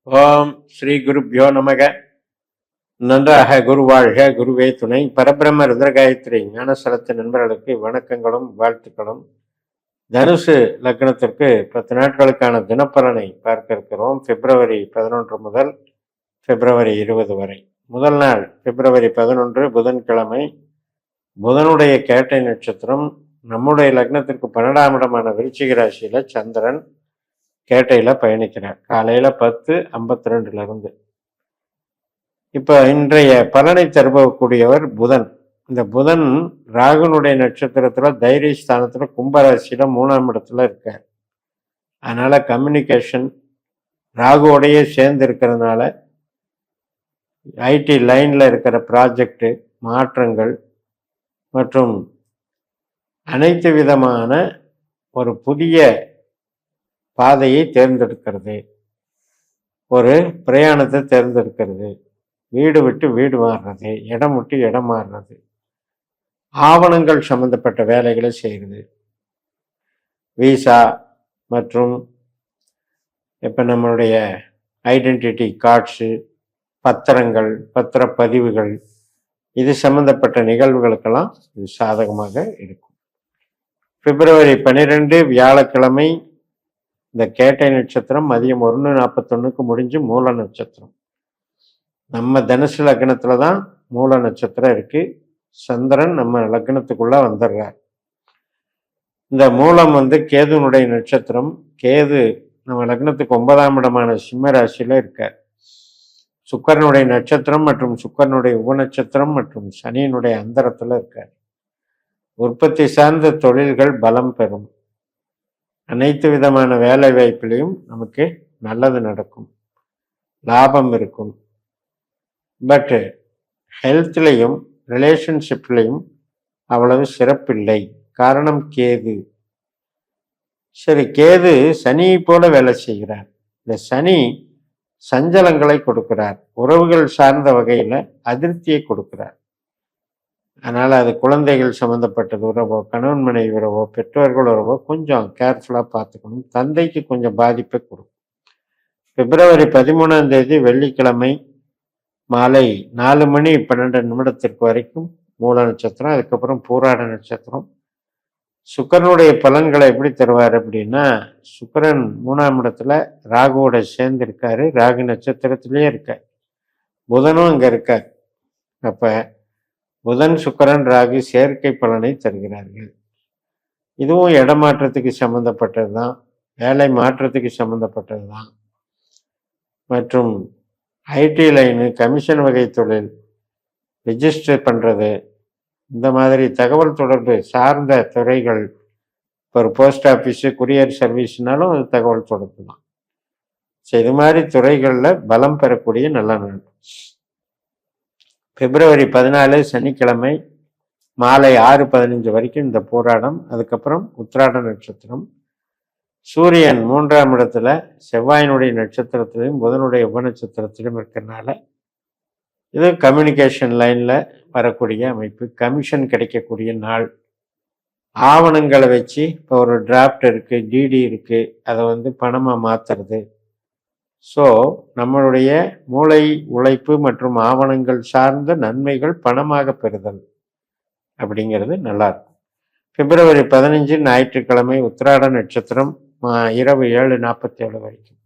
ஓம் ஸ்ரீ குருப்யோ நமக. நன்றாக குரு வாழ்க, குருவே துணை. பரபிரம்ம ருத்ரகாயத்ரி ஞானசலத்து நண்பர்களுக்கு வணக்கங்களும் வாழ்த்துக்களும். தனுசு லக்னத்திற்கு 10 நாட்களுக்கான தினப்பலனை பார்க்க இருக்கிறோம். பிப்ரவரி 11 முதல் பிப்ரவரி 20 வரை. முதல் நாள் பிப்ரவரி 11 புதன்கிழமை. புதனுடைய கேட்டை நட்சத்திரம். நம்முடைய லக்னத்திற்கு 12ஆம் இடமான விருச்சிக ராசியில சந்திரன் கேட்டையில பயணிக்கிறார் காலையில 10:52 இருந்து. இப்ப இன்றைய பலனை தருவக்கூடியவர் புதன். இந்த புதன் ராகுனுடைய நட்சத்திரத்துல தைரிய ஸ்தானத்துல கும்பராசியில 3ஆம் இடத்துல இருக்கார். அதனால கம்யூனிகேஷன் ராகுவோடையே சேர்ந்து இருக்கிறதுனால ஐடி லைன்ல இருக்கிற ப்ராஜெக்ட் மாற்றங்கள் மற்றும் அனைத்து விதமான ஒரு புதிய பாதையை தேர்ந்தெடுக்கிறது, ஒரு பிரயாணத்தை தேர்ந்தெடுக்கிறது, வீடு விட்டு வீடு மாறுறது, இடம் விட்டு இடம் மாறுறது, ஆவணங்கள் சம்பந்தப்பட்ட வேலைகளை செய்கிறது, விசா மற்றும் இப்போ நம்மளுடைய ஐடென்டிட்டி கார்ட்ஸு, பத்திரங்கள், பத்திரப்பதிவுகள், இது சம்பந்தப்பட்ட நிகழ்வுகளுக்கெல்லாம் இது சாதகமாக இருக்கும். பிப்ரவரி 12 வியாழக்கிழமை. இந்த கேட்டை நட்சத்திரம் மதியம் 1:41 முடிஞ்சு மூல நட்சத்திரம். நம்ம தனுசு லக்னத்துல தான் மூல நட்சத்திரம் இருக்கு. சந்திரன் நம்ம லக்னத்துக்குள்ள வந்துடுறார். இந்த மூலம் கேதுனுடைய நட்சத்திரம். கேது நம்ம லக்னத்துக்கு 9ஆம் இடமான சிம்ம ராசியில இருக்கார். சுக்கரனுடைய நட்சத்திரம் மற்றும் சுக்கரனுடைய உபநட்சத்திரம் மற்றும் சனியினுடைய அந்தரத்துல இருக்கார். உற்பத்தி சார்ந்த தொழில்கள் பலம் பெறும். அனைத்து விதமான வேலை வாய்ப்பிலையும் நமக்கு நல்லது நடக்கும், லாபம் இருக்கும். பட் ஹெல்த்லையும் ரிலேஷன்ஷிப்லையும் அவ்வளவு சிறப்பில்லை. காரணம் கேது. சரி, கேது சனியை போல வேலை செய்கிறார். இந்த சனி சஞ்சலங்களை கொடுக்கிறார், உறவுகள் சார்ந்த வகையில அதிருப்தியை கொடுக்கிறார். அதனால் அது குழந்தைகள் சம்மந்தப்பட்டது உறவோ, கணவன் மனைவி உறவோ, பெற்றோர்கள் உறவோ கொஞ்சம் கேர்ஃபுல்லாக பார்த்துக்கணும். தந்தைக்கு கொஞ்சம் பாதிப்பை கொடுக்கும். பிப்ரவரி 13ஆம் தேதி வெள்ளிக்கிழமை மாலை 4:12 வரைக்கும் மூல நட்சத்திரம். அதுக்கப்புறம் பூராட நட்சத்திரம். சுக்கரனுடைய பலன்களை எப்படி தருவார் அப்படின்னா, சுக்கரன் 3ஆம் இடத்துல ராகுவோட சேர்ந்து இருக்காரு. ராகு நட்சத்திரத்திலேயே இருக்கார். புதனும் அங்கே இருக்கார். அப்போ புதன் சுக்கரன் ராகு சேர்க்கை பலனை தருகிறார்கள். இதுவும் இடமாற்றத்துக்கு சம்மந்தப்பட்டது தான், வேலை மாற்றத்துக்கு சம்மந்தப்பட்டது தான். மற்றும் ஐடி லைனு, கமிஷன் வகை தொழில், ரிஜிஸ்டர் பண்ணுறது, இந்த மாதிரி தகவல் தொடர்பு சார்ந்த துறைகள், ஒரு போஸ்ட் ஆஃபீஸு, குரியர் சர்வீஸ்னாலும் அது தகவல் தொடர்பு தான். ஸோ இது மாதிரி துறைகளில் பலம் பெறக்கூடிய நல்ல நாள். பிப்ரவரி 14 சனிக்கிழமை மாலை 6:15 வரைக்கும் இந்த போராடம். அதுக்கப்புறம் உத்திராட நட்சத்திரம். சூரியன் 3ஆம் இடத்துல செவ்வாயினுடைய நட்சத்திரத்திலையும் புதனுடைய உபநட்சத்திரத்திலும் இருக்கிறதுனால இது கம்யூனிகேஷன் லைனில் வரக்கூடிய அமைப்பு. கமிஷன் கிடைக்கக்கூடிய நாள். ஆவணங்களை வச்சு இப்போ ஒரு டிராஃப்ட் இருக்குது, டிடி இருக்குது, அதை பணமாக மாற்றுறது. ஸோ நம்மளுடைய மூளை உழைப்பு மற்றும் ஆவணங்கள் சார்ந்த நன்மைகள் பணமாக பெறுதல் அப்படிங்கிறது நல்லா இருக்கும். பிப்ரவரி 15 ஞாயிற்றுக்கிழமை உத்திராட நட்சத்திரம். இரவு 7:47 வரைக்கும்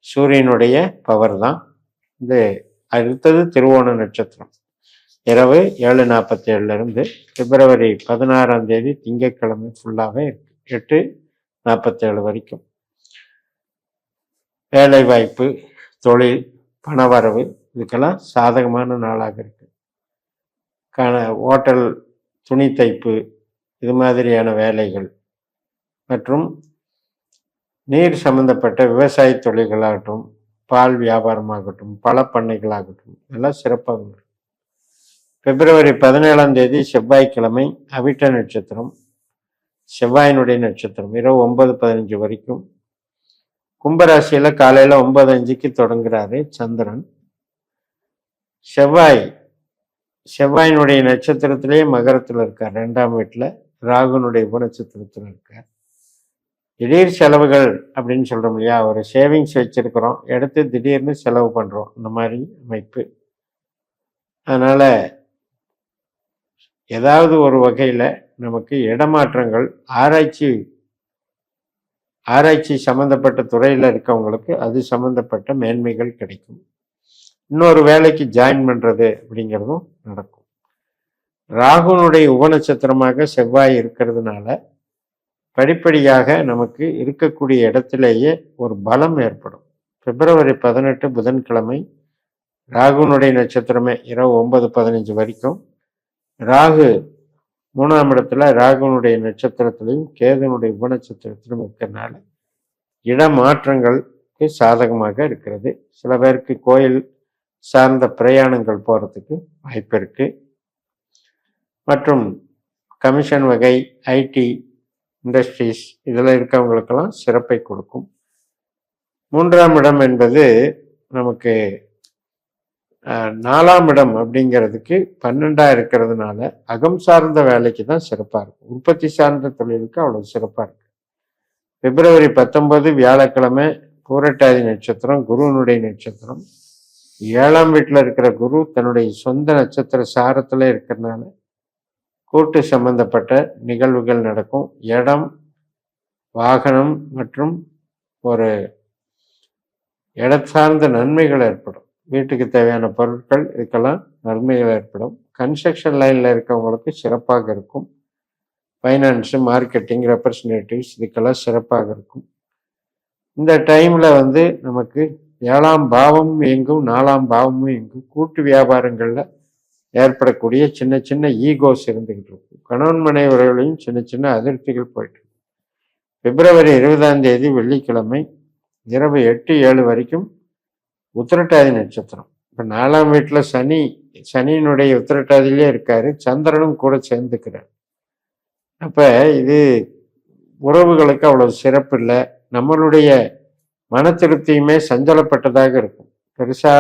சூரியனுடைய பவர் தான். இது அடுத்தது திருவோண நட்சத்திரம். இரவு 7:47 இருந்து பிப்ரவரி 16ஆம் தேதி திங்கட்கிழமை ஃபுல்லாகவே இருக்கு, 8:47 வரைக்கும். வேலை வாய்ப்பு, தொழில், பணவரவு, இதுக்கெல்லாம் சாதகமான நாளாக இருக்கு. ஹோட்டல், துணி தைப்பு, இது மாதிரியான வேலைகள் மற்றும் நீர் சம்பந்தப்பட்ட விவசாய தொழில்களாகட்டும், பால் வியாபாரமாகட்டும், பழப்பண்ணைகளாகட்டும், இதெல்லாம் சிறப்பாக இருக்கும். பிப்ரவரி 17ஆம் தேதி செவ்வாய்க்கிழமை அவிட்ட நட்சத்திரம். செவ்வாயினுடைய நட்சத்திரம் இரவு 9:15 வரைக்கும். கும்பராசியில காலையில 9:05 தொடங்குறாரு சந்திரன். செவ்வாயினுடைய நட்சத்திரத்திலேயே மகரத்தில் இருக்கார், 2ஆம் வீட்டில். ராகுனுடைய உபநட்சத்திரத்தில் இருக்கார். திடீர் செலவுகள் அப்படின்னு சொல்கிறோம் இல்லையா, ஒரு சேவிங்ஸ் வச்சுருக்கிறோம், எடுத்து திடீர்னு செலவு பண்ணுறோம், இந்த மாதிரி அமைப்பு. அதனால் ஏதாவது ஒரு வகையில் நமக்கு இடமாற்றங்கள், ஆராய்ச்சி சம்மந்தப்பட்ட துறையில் இருக்கவங்களுக்கு அது சம்மந்தப்பட்ட மேன்மைகள் கிடைக்கும். இன்னொரு வேலைக்கு ஜாயின் பண்ணுறது அப்படிங்கிறதும் நடக்கும். ராகுனுடைய உபநட்சத்திரமாக செவ்வாய் இருக்கிறதுனால படிப்படியாக நமக்கு இருக்கக்கூடிய இடத்திலேயே ஒரு பலம் ஏற்படும். பிப்ரவரி 18 புதன்கிழமை ராகுனுடைய நட்சத்திரமே இரவு 9:15 வரைக்கும். ராகு 3ஆம் இடத்துல ராகுனுடைய நட்சத்திரத்திலையும் கேதுனுடைய உபநட்சத்திரத்திலும் இருக்கிறதுனால இடமாற்றங்களுக்கு சாதகமாக இருக்கிறது. சில பேருக்கு கோயில் சார்ந்த பிரயாணங்கள் போகிறதுக்கு வாய்ப்பு இருக்கு. மற்றும் கமிஷன் வகை, ஐடி இண்டஸ்ட்ரீஸ் இதில் இருக்கவங்களுக்கெல்லாம் சிறப்பை கொடுக்கும். 3ஆம் இடம் என்பது நமக்கு 4ஆம் இடம் அப்படிங்கிறதுக்கு 12ஆக இருக்கிறதுனால அகம் சார்ந்த வேலைக்கு தான் சிறப்பாக இருக்கும். உற்பத்தி சார்ந்த தொழிலுக்கு அவ்வளோ சிறப்பாக இருக்கு. பிப்ரவரி 19 வியாழக்கிழமை பூரட்டாதி நட்சத்திரம், குருவனுடைய நட்சத்திரம். 7ஆம் வீட்டில் இருக்கிற குரு தன்னுடைய சொந்த நட்சத்திர சாரத்தில் இருக்கிறதுனால கூட்டு சம்பந்தப்பட்ட நிகழ்வுகள் நடக்கும். இடம், வாகனம் மற்றும் ஒரு இடம் சார்ந்த நன்மைகள் ஏற்படும். வீட்டுக்கு தேவையான பொருட்கள், இதுக்கெல்லாம் நன்மைகள் ஏற்படும். கன்ஸ்ட்ரக்ஷன் லைனில் இருக்கவங்களுக்கு சிறப்பாக இருக்கும். ஃபைனான்ஸு, மார்க்கெட்டிங், ரெப்ரசன்டேட்டிவ்ஸ் இதுக்கெல்லாம் சிறப்பாக இருக்கும். இந்த டைமில் நமக்கு 7ஆம் பாவமும் இயங்கும், 4ஆம் பாவமும் இயங்கும். கூட்டு வியாபாரங்களில் ஏற்படக்கூடிய சின்ன சின்ன ஈகோஸ் இருந்துகிட்டு இருக்கும். கணவன் மனைவி உறவுகளையும் சின்ன சின்ன அதிருப்திகள் போயிட்டு இருக்கும். பிப்ரவரி 20ஆம் தேதி வெள்ளிக்கிழமை இரவு 8:07 வரைக்கும் உத்திரட்டாதி நட்சத்திரம். இப்போ 4ஆம் வீட்டில் சனியினுடைய உத்திரட்டாதியிலே இருக்காரு, சந்திரனும் கூட சேர்ந்துக்கிறார். அப்போ இது உறவுகளுக்கு அவ்வளவு சிறப்பு இல்லை. நம்மளுடைய மன திருப்தியுமே சஞ்சலப்பட்டதாக இருக்கும். பெருசா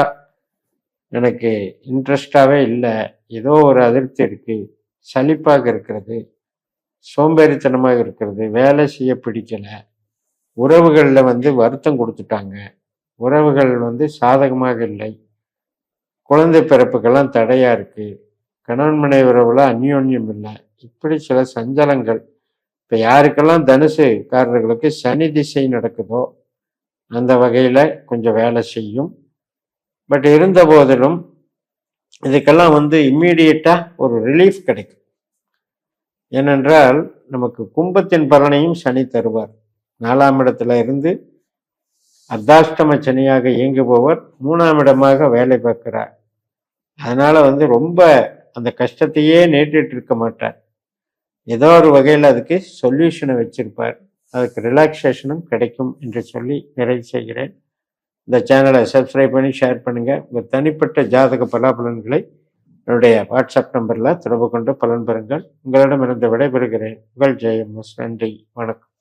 எனக்கு இன்ட்ரெஸ்டாகவே இல்லை, ஏதோ ஒரு அதிருப்தி இருக்குது, சலிப்பாக இருக்கிறது, சோம்பேறித்தனமாக இருக்கிறது, வேலை செய்ய பிடிக்கலை, உறவுகளில் வருத்தம் கொடுத்துட்டாங்க, உறவுகள் சாதகமாக இல்லை, குழந்தை பிறப்புக்கெல்லாம் தடையாக இருக்குது, கணவன் மனைவி உறவுல அந்யோன்யம் இல்லை, இப்படி சில சஞ்சலங்கள். இப்போ யாருக்கெல்லாம் தனுசுக்காரர்களுக்கு சனி திசை நடக்குதோ அந்த வகையில் கொஞ்சம் வேலை செய்யும். பட் இருந்த போதிலும் இதுக்கெல்லாம் இம்மீடியட்டாக ஒரு ரிலீஃப் கிடைக்கும். ஏனென்றால் நமக்கு கும்பத்தின் பலனையும் சனி தருவார். 4ஆம் இடத்துல இருந்து அர்த்தாஷ்டம சனியாக இயங்குபவர் 3ஆம் இடமாக வேலை பார்க்கிறார். அதனால ரொம்ப அந்த கஷ்டத்தையே நேற்றிட்டு இருக்க மாட்டார். ஏதோ ஒரு வகையில் அதுக்கு சொல்யூஷனை வச்சிருப்பார். அதுக்கு ரிலாக்ஸேஷனும் கிடைக்கும் என்று சொல்லி நிறைவு செய்கிறேன். இந்த சேனலை சப்ஸ்கிரைப் பண்ணி ஷேர் பண்ணுங்கள். உங்கள் தனிப்பட்ட ஜாதக பலாபலன்களை என்னுடைய வாட்ஸ்அப் நம்பரில் தொடர்பு கொண்டு பலன் பெறுங்கள். உங்களிடமிருந்து விடைபெறுகிறேன். உங்கள் ஜெயம். நன்றி, வணக்கம்.